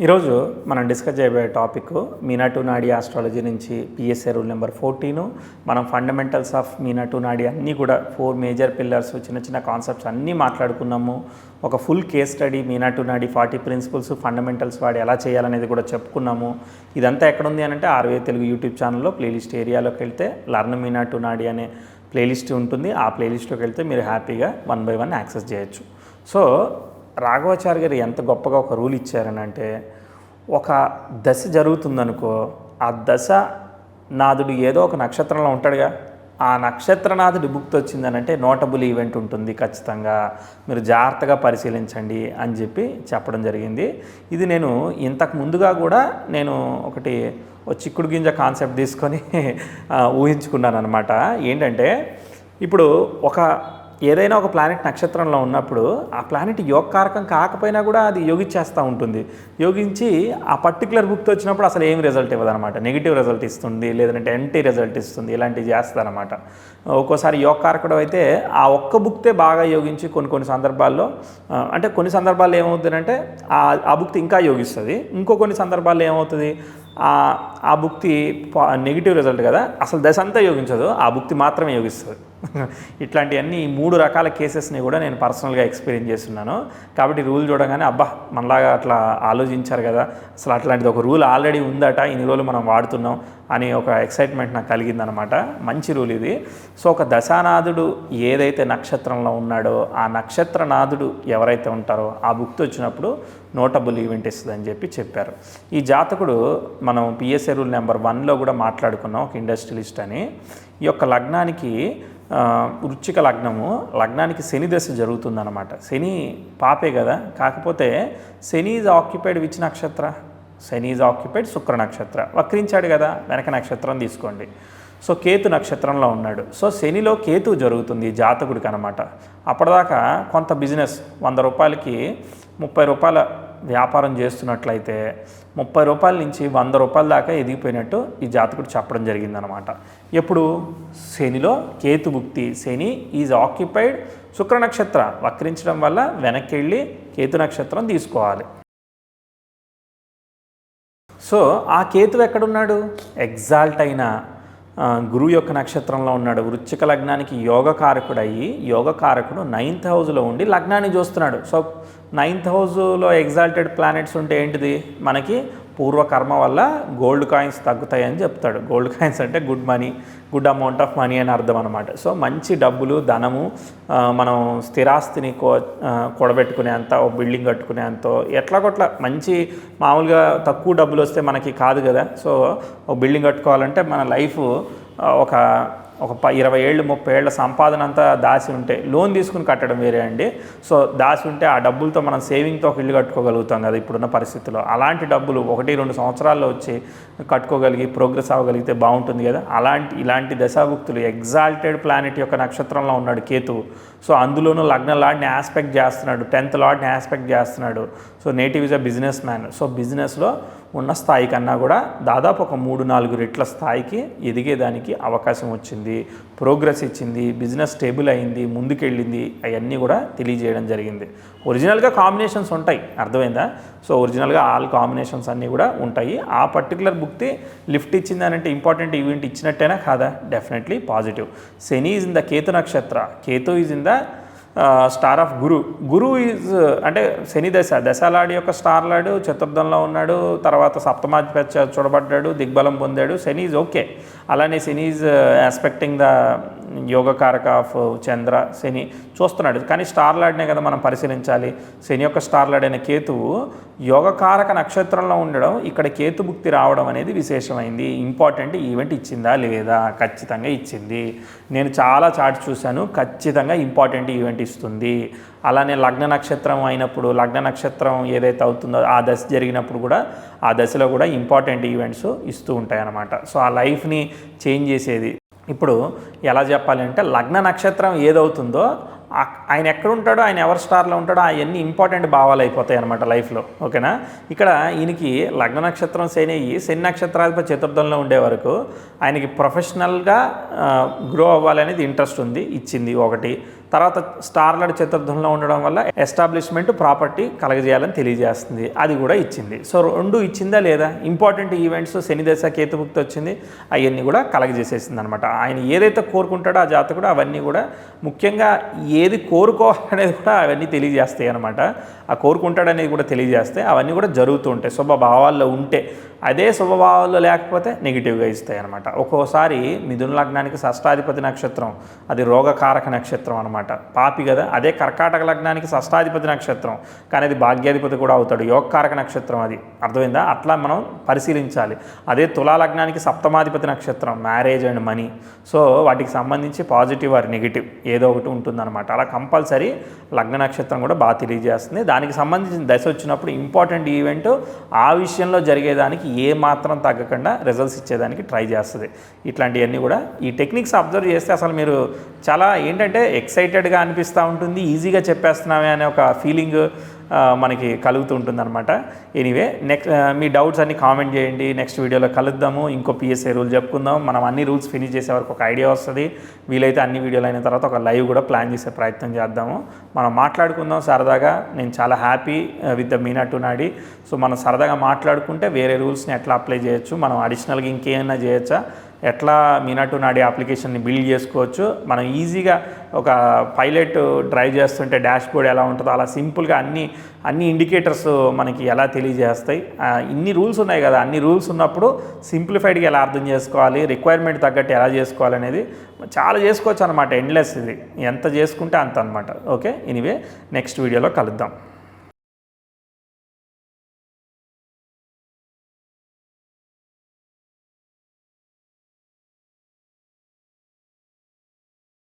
ఈరోజు మనం డిస్కస్ చేయబోయే టాపిక్ మీనా టు నాడి ఆస్ట్రాలజీ నుంచి పిఎస్ఏ రూల్ నెంబర్ 14. మనం ఫండమెంటల్స్ ఆఫ్ మీనా టు నాడి అన్నీ కూడా 4 మేజర్ పిల్లర్స్, చిన్న చిన్న కాన్సెప్ట్స్ అన్నీ మాట్లాడుకున్నాము. ఒక full case study Meena to నాడి 40 ప్రిన్సిపల్స్ ఫండమెంటల్స్ వాడి ఎలా చేయాలనేది కూడా చెప్పుకున్నాము. ఇదంతా ఎక్కడుంది అని అంటే ఆర్వే తెలుగు యూట్యూబ్ ఛానల్లో ప్లేలిస్ట్ ఏరియాలోకి వెళ్తే లర్న్ మీనా టు నాడి అనే ప్లేలిస్ట్ ఉంటుంది. ఆ ప్లేలిస్ట్లోకి వెళ్తే మీరు హ్యాపీగా 1 by 1 యాక్సెస్ చేయొచ్చు. సో రాఘవాచారి గారు ఎంత గొప్పగా ఒక రూల్ ఇచ్చారని అంటే, ఒక దశ జరుగుతుందనుకో, ఆ దశ నాదుడు ఏదో ఒక నక్షత్రంలో ఉంటాడుగా, ఆ నక్షత్రనాథుడి బుక్తో వచ్చిందనంటే నోటబుల్ ఈవెంట్ ఉంటుంది ఖచ్చితంగా, మీరు జాగ్రత్తగా పరిశీలించండి అని చెప్పి చెప్పడం జరిగింది. ఇది నేను ఇంతకు ముందుగా కూడా నేను ఒకటి చిక్కుడు గింజ కాన్సెప్ట్ తీసుకొని ఊహించుకున్నాను అనమాట. ఏంటంటే ఇప్పుడు ఏదైనా ఒక ప్లానెట్ నక్షత్రంలో ఉన్నప్పుడు ఆ ప్లానెట్ యోగకారకం కాకపోయినా కూడా అది యోగించేస్తూ ఉంటుంది. యోగించి ఆ పర్టికులర్ బుక్తో వచ్చినప్పుడు అసలు ఏం రిజల్ట్ ఇవ్వదనమాట, నెగిటివ్ రిజల్ట్ ఇస్తుంది, లేదంటే యాంటీ రిజల్ట్ ఇస్తుంది, ఇలాంటివి చేస్తుందన్నమాట. ఒక్కోసారి యోగకారకుడు అయితే ఆ ఒక్క బుక్తే బాగా యోగించి కొన్ని సందర్భాల్లో, అంటే కొన్ని సందర్భాల్లో ఏమవుతుందంటే ఆ బుక్తి ఇంకా యోగిస్తుంది, కొన్ని సందర్భాల్లో ఏమవుతుంది, ఆ బుక్తి నెగిటివ్ రిజల్ట్ కదా, అసలు దశ అంతా యోగించదు, ఆ బుక్తి మాత్రమే యోగిస్తుంది. ఇట్లాంటివన్నీ 3 రకాల కేసెస్ని కూడా నేను పర్సనల్గా ఎక్స్పీరియన్స్ చేస్తున్నాను. కాబట్టి రూల్ చూడగానే అబ్బా మనలాగా అట్లా ఆలోచించారు కదా, అసలు అట్లాంటిది ఒక రూల్ ఆల్రెడీ ఉందట, ఇన్ని రోజులు మనం వాడుతున్నాం అని ఒక ఎక్సైట్మెంట్ నాకు కలిగిందనమాట. మంచి రూల్ ఇది. సో ఒక దశానాథుడు ఏదైతే నక్షత్రంలో ఉన్నాడో ఆ నక్షత్రనాథుడు ఎవరైతే ఉంటారో ఆ బుక్తి వచ్చినప్పుడు నోటబుల్ ఈవెంట్ ఇస్తుందని చెప్పారు. ఈ జాతకుడు మనం పిఎస్ఏ రూల్ నెంబర్ 1లో కూడా మాట్లాడుకున్నాం, ఒక ఇండస్ట్రియలిస్ట్ అని. ఈ యొక్క లగ్నానికి వృశ్చిక లగ్నానికి శని దశ జరుగుతుందన్నమాట. శని పాపే కదా, కాకపోతే శని ఈజ్ ఆక్యుపైడ్ విచ్ నక్షత్ర, శని ఈజ్ ఆక్యుపైడ్ శుక్ర నక్షత్ర, వక్రించాడు కదా, వెనక నక్షత్రం తీసుకోండి. సో కేతు నక్షత్రంలో ఉన్నాడు. సో శనిలో కేతు జరుగుతుంది జాతకుడికి అనమాట. అప్పటిదాకా కొంత బిజినెస్ 100 రూపాయలకి 30 రూపాయల వ్యాపారం చేస్తున్నట్లయితే 30 రూపాయల నుంచి 100 రూపాయల దాకా ఎదిగిపోయినట్టు ఈ జాతకుడు చెప్పడం జరిగిందనమాట. ఎప్పుడు శనిలో కేతు భుక్తి, శని ఈజ్ ఆక్యుపైడ్ శుక్ర నక్షత్ర, వక్రించడం వల్ల వెనక్కి వెళ్ళి కేతు నక్షత్రం తీసుకోవాలి. సో ఆ కేతు ఎక్కడున్నాడు, ఎగ్జాల్ట్ అయిన గురువు యొక్క నక్షత్రంలో ఉన్నాడు. వృశ్చిక లగ్నానికి యోగకారకుడు 9th హౌస్లో ఉండి లగ్నాన్ని చూస్తున్నాడు. సో 9th హౌస్లో ఎగ్జాల్టెడ్ ప్లానెట్స్ ఉంటే ఏంటిది, మనకి పూర్వకర్మ వల్ల గోల్డ్ కాయిన్స్ తగ్గుతాయని చెప్తాడు. గోల్డ్ కాయిన్స్ అంటే గుడ్ అమౌంట్ ఆఫ్ మనీ అని అర్థం అనమాట. సో మంచి డబ్బులు, ధనము, మనం స్థిరాస్తిని కూడబెట్టుకునేంత, ఓ బిల్డింగ్ కట్టుకునేంత, ఎట్లాగొట్లా మంచి, మామూలుగా తక్కువ డబ్బులు వస్తే మనకి కాదు కదా. సో ఒక బిల్డింగ్ కట్టుకోవాలంటే మన లైఫ్ ఒక 20 ఏళ్ళు 30 ఏళ్ళ సంపాదన అంతా దాసి ఉంటే, లోన్ తీసుకుని కట్టడం వేరే అండి. సో దాసి ఉంటే ఆ డబ్బులతో మనం సేవింగ్తో ఒక ఇల్లు కట్టుకోగలుగుతాం కదా ఇప్పుడున్న పరిస్థితుల్లో. అలాంటి డబ్బులు 1-2 సంవత్సరాల్లో వచ్చి కట్టుకోగలిగి ప్రోగ్రెస్ అవ్వగలిగితే బాగుంటుంది కదా. ఇలాంటి దశాభుక్తులు ఎగ్జాల్టెడ్ ప్లానెట్ యొక్క నక్షత్రంలో ఉన్నాడు కేతువు. సో అందులోనూ లగ్న లార్డ్ని ఆస్పెక్ట్ చేస్తున్నాడు, 10th లార్డ్ని ఆస్పెక్ట్ చేస్తున్నాడు. So native is a business man. So బిజినెస్లో ఉన్న స్థాయి కన్నా కూడా దాదాపు ఒక 3-4 రెట్ల స్థాయికి ఎదిగేదానికి అవకాశం వచ్చింది, ప్రోగ్రెస్ ఇచ్చింది, బిజినెస్ స్టేబుల్ అయింది, ముందుకెళ్ళింది, అవన్నీ కూడా తెలియజేయడం జరిగింది. ఒరిజినల్గా కాంబినేషన్స్ ఉంటాయి, అర్థమైందా. సో ఒరిజినల్గా ఆల్ కాంబినేషన్స్ అన్నీ కూడా ఉంటాయి. ఆ పర్టికులర్ బుక్తి లిఫ్ట్ ఇచ్చింది అని అంటే ఇంపార్టెంట్ ఈవెంట్ ఇచ్చినట్టేనా కాదా, definitely positive. Shani is in the Ketu nakshatra, Ketu is in the star of Guru is అంటే శని దశాలాడి యొక్క స్టార్ లాడు చతుర్థంలో ఉన్నాడు, తర్వాత సప్తమాధిపత్య చూడబడ్డాడు, దిగ్బలం పొందాడు. శని ఈజ్ ఓకే. అలానే శని ఈజ్ ఆస్పెక్టింగ్ ద యోగకారక ఆఫ్ చంద్ర, శని చూస్తున్నాడు. కానీ స్టార్ లాడ్నే కదా మనం పరిశీలించాలి. శని యొక్క స్టార్ లాడ్ అయిన కేతువు యోగకారక నక్షత్రంలో ఉండడం, ఇక్కడ కేతు భుక్తి రావడం అనేది విశేషమైంది. ఇంపార్టెంట్ ఈవెంట్ ఇచ్చిందా లేదా, ఖచ్చితంగా ఇచ్చింది. నేను చాలా చార్ట్స్ చూశాను, ఖచ్చితంగా ఇంపార్టెంట్ ఈవెంట్ ఇస్తుంది. అలానే లగ్న నక్షత్రం అయినప్పుడు, లగ్న నక్షత్రం ఏదైతే అవుతుందో ఆ దశ జరిగినప్పుడు కూడా ఆ దశలో కూడా ఇంపార్టెంట్ ఈవెంట్స్ ఇస్తూ ఉంటాయి అన్నమాట. సో ఆ లైఫ్ని చేంజ్ చేసేది. ఇప్పుడు ఎలా చెప్పాలి అంటే, లగ్న నక్షత్రం ఏదవుతుందో ఆయన ఎక్కడుంటాడో, ఆయన ఎవరి స్టార్లో ఉంటాడో అవన్నీ ఇంపార్టెంట్ భావాలు అయిపోతాయి అనమాట లైఫ్లో. ఓకేనా. ఇక్కడ ఈయనకి లగ్న నక్షత్రం శని నక్షత్రాధిపతి చతుర్థంలో ఉండే వరకు ఆయనకి ప్రొఫెషనల్గా గ్రో అవ్వాలనేది ఇంట్రెస్ట్ ఉంది, ఇచ్చింది ఒకటి. తర్వాత స్టార్లర్ చతుర్థంలో ఉండడం వల్ల ఎస్టాబ్లిష్మెంట్ ప్రాపర్టీ కలగజేయాలని తెలియజేస్తుంది, అది కూడా ఇచ్చింది. సో 2 ఇచ్చిందా లేదా? ఇంపార్టెంట్ ఈవెంట్స్ శనిదశ కేతుభుక్తి వచ్చింది, అవన్నీ కూడా కలగజేసేసింది అనమాట. ఆయన ఏదైతే కోరుకుంటాడో ఆ జాతకుడు అవన్నీ కూడా, ముఖ్యంగా ఏది కోరుకోవాలనేది కూడా అవన్నీ తెలియజేస్తాయి అనమాట. ఆ కోరుకుంటాడనేది కూడా తెలియజేస్తే అవన్నీ కూడా జరుగుతూ ఉంటాయి శుభభావాల్లో ఉంటే. అదే శుభభావాల్లో లేకపోతే నెగిటివ్గా ఇస్తాయి అనమాట. ఒక్కోసారి మిథున లగ్నానికి షష్టాధిపతి నక్షత్రం, అది రోగకారక నక్షత్రం అనమాట, పాపి కదా. అదే కర్కాటక లగ్నానికి షష్టాధిపతి నక్షత్రం, కానీ అది భాగ్యాధిపతి కూడా అవుతాడు, యోగకారక నక్షత్రం, అది అర్థమైందా? అట్లా మనం పరిశీలించాలి. అదే తులా లగ్నానికి సప్తమాధిపతి నక్షత్రం, మ్యారేజ్ అండ్ మనీ. సో వాటికి సంబంధించి పాజిటివ్ ఆర్ నెగిటివ్ ఏదో ఒకటి ఉంటుందన్నమాట. అలా కంపల్సరీ లగ్న నక్షత్రం కూడా బాగా తెలియజేస్తుంది. దానికి సంబంధించిన దశ వచ్చినప్పుడు ఇంపార్టెంట్ ఈవెంట్ ఆ విషయంలో జరిగేదానికి ఏ మాత్రం తగ్గకుండా రిజల్ట్స్ ఇచ్చేదానికి ట్రై చేస్తుంది. ఇట్లాంటివన్నీ కూడా ఈ టెక్నిక్స్ అబ్జర్వ్ చేస్తే అసలు మీరు చాలా ఏంటంటే ఎక్సైటెడ్గా అనిపిస్తూ ఉంటుంది, ఈజీగా చెప్పేస్తున్నామే అనే ఒక ఫీలింగ్ మనకి కలుగుతూ ఉంటుందన్నమాట. ఎనీవే, నెక్స్ట్ మీ డౌట్స్ అన్ని కామెంట్ చేయండి. నెక్స్ట్ వీడియోలో కలుద్దాము, ఇంకో పిఎస్ఏ రూల్ చెప్పుకుందాం. మనం అన్ని రూల్స్ ఫినిష్ చేసే వరకు ఒక ఐడియా వస్తుంది. వీలైతే అన్ని వీడియోలు అయిన తర్వాత ఒక లైవ్ కూడా ప్లాన్ చేసే ప్రయత్నం చేద్దాము. మనం మాట్లాడుకుందాం సరదాగా. నేను చాలా happy with the Meena to నాడి. సో మనం సరదాగా మాట్లాడుకుంటే వేరే రూల్స్ని ఎట్లా అప్లై చేయొచ్చు, మనం అడిషనల్గా ఇంకేమైనా చేయొచ్చా, ఎట్లా మీనా టు నాడి అప్లికేషన్ని బిల్డ్ చేసుకోవచ్చు, మనం ఈజీగా ఒక పైలట్ డ్రైవ్ చేస్తుంటే డాష్ బోర్డ్ ఎలా ఉంటుందో అలా సింపుల్గా అన్ని ఇండికేటర్స్ మనకి ఎలా తెలియజేస్తాయి. ఇన్ని రూల్స్ ఉన్నాయి కదా, అన్ని రూల్స్ ఉన్నప్పుడు సింప్లిఫైడ్గా ఎలా అర్థం చేసుకోవాలి, రిక్వైర్మెంట్ తగ్గట్టు ఎలా చేసుకోవాలి అనేది చాలా చేసుకోవచ్చు అనమాట. ఎండ్లెస్ ఇది, ఎంత చేసుకుంటే అంత అనమాట. ఓకే, ఎనీవే నెక్స్ట్ వీడియోలో కలుద్దాం.